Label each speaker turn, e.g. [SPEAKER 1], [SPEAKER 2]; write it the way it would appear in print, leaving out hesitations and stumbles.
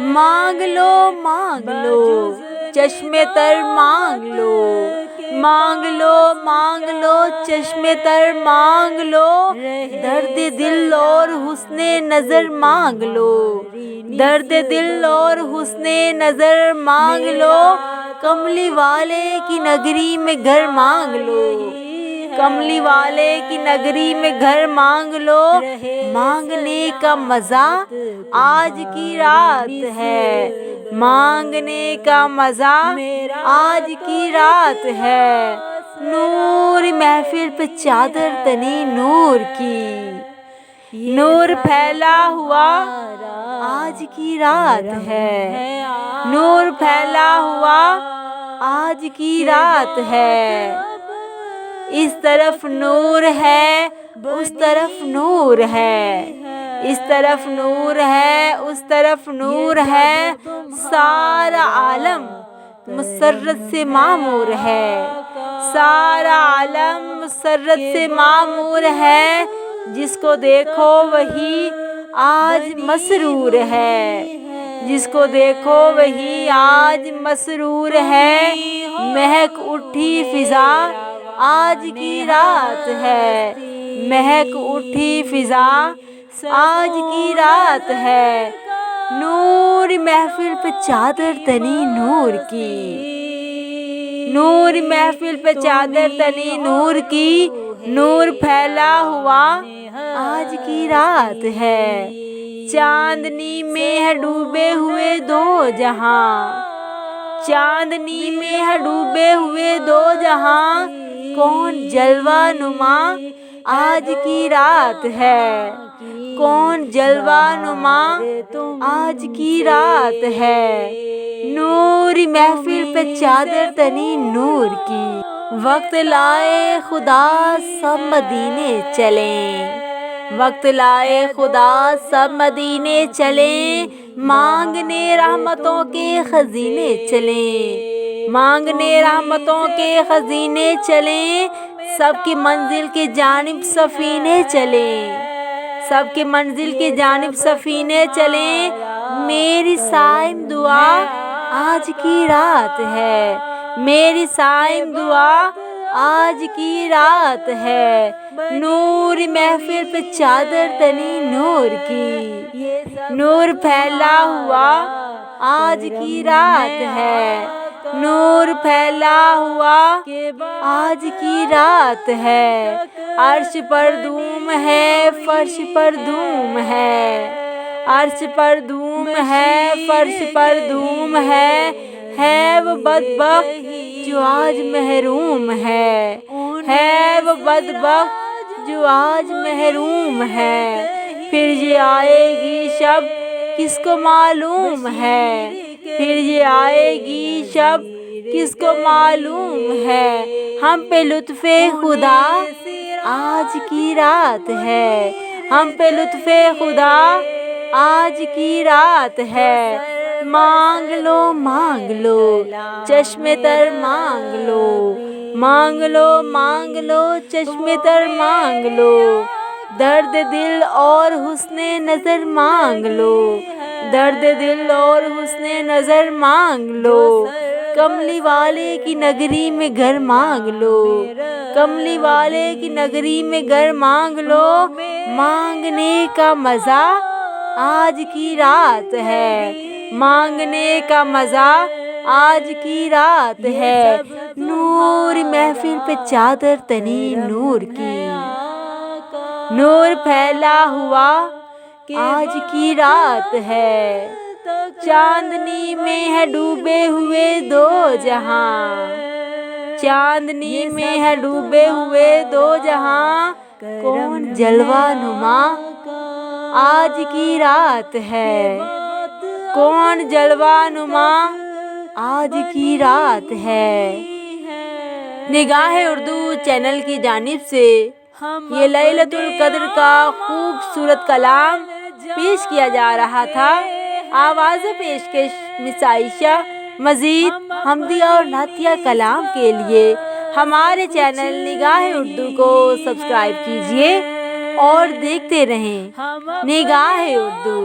[SPEAKER 1] مانگ لو چشمے تر مانگ لو چشمے تر مانگ لو درد دل اور حسن نظر مانگ لو درد دل اور حسن نظر مانگ لو کملی والے کی نگری میں گھر مانگ لو کملی والے کی نگری میں گھر مانگ لو مانگنے کا مزہ آج کی رات ہے مانگنے کا مزہ آج کی رات ہے نور محفل پہ چادر تنی نور کی نور پھیلا ہوا آج کی رات ہے نور پھیلا ہوا آج کی رات ہے اس طرف نور ہے اس طرف نور ہے اس طرف نور ہے اس طرف نور ہے سارا عالم مسرت سے معمور ہے سارا عالم مسرت سے معمور ہے جس کو دیکھو وہی آج مسرور ہے جس کو دیکھو وہی آج مسرور ہے مہک اٹھی فضا آج کی رات ہے مہک اٹھی فضا آج کی رات ہے نور محفل پہ چادر تنی نور کی نور محفل پہ چادر تنی نور کی نور پھیلا ہوا آج کی رات ہے چاندنی میں ہے ڈوبے ہوئے دو جہاں چاندنی میں ہے ڈوبے ہوئے دو جہاں کون جلوہ نما آج کی رات ہے کون جلوہ نما آج کی رات ہے نور محفل پہ چادر تنی نور کی وقت لائے خدا سب مدینے چلیں وقت لائے خدا سب مدینے چلیں مانگنے رحمتوں کے خزینے چلیں مانگنے رحمتوں کے خزینے چلیں سب کی منزل کی جانب سفینے چلیں سب کی منزل کی جانب سفینے چلیں میری صائم دعا آج کی رات ہے میری صائم دعا آج کی رات ہے نور محفل پہ چادر تنی نور کی نور پھیلا ہوا آج کی رات ہے نور پھیلا ہوا آج کی رات ہے عرش پر دھوم ہے فرش پر دھوم ہے عرش پر دھوم ہے فرش پر دھوم ہے وہ بدبخت جو آج محروم ہے وہ بدبخت جو آج محروم ہے پھر یہ آئے گی شب کس کو معلوم ہے پھر یہ آئے گی شب کس کو معلوم ہے ہم پہ لطف خدا آج کی رات ہے ہم پہ لطف خدا آج کی رات ہے مانگ لو چشمے تر مانگ لو چشمے تر مانگ لو درد دل اور حسن نظر مانگ لو درد دل اور حسن نظر مانگ لو کملی والے کی نگری میں گھر مانگ لو کملی والے کی نگری میں گھر مانگ لو مانگنے کا مزہ آج کی رات ہے مانگنے کا مزہ آج کی رات ہے نور محفل پہ چادر تنی نور کی نور پھیلا ہوا آج کی رات ہے چاندنی میں ہے ڈوبے ہوئے دو جہاں چاندنی میں ہے ڈوبے ہوئے دو جہاں کون جلوہ نما آج کی رات ہے کون جلوہ نما آج کی رات ہے نگاہ اردو چینل کی جانب سے یہ لیلۃ القدر کا خوبصورت کلام پیش کیا جا رہا تھا آواز پیشکش مس عائشہ مزید حمدیہ اور نعتیہ کلام کے لیے ہمارے چینل نگاہ اردو کو سبسکرائب کیجیے اور دیکھتے رہیں نگاہ اردو.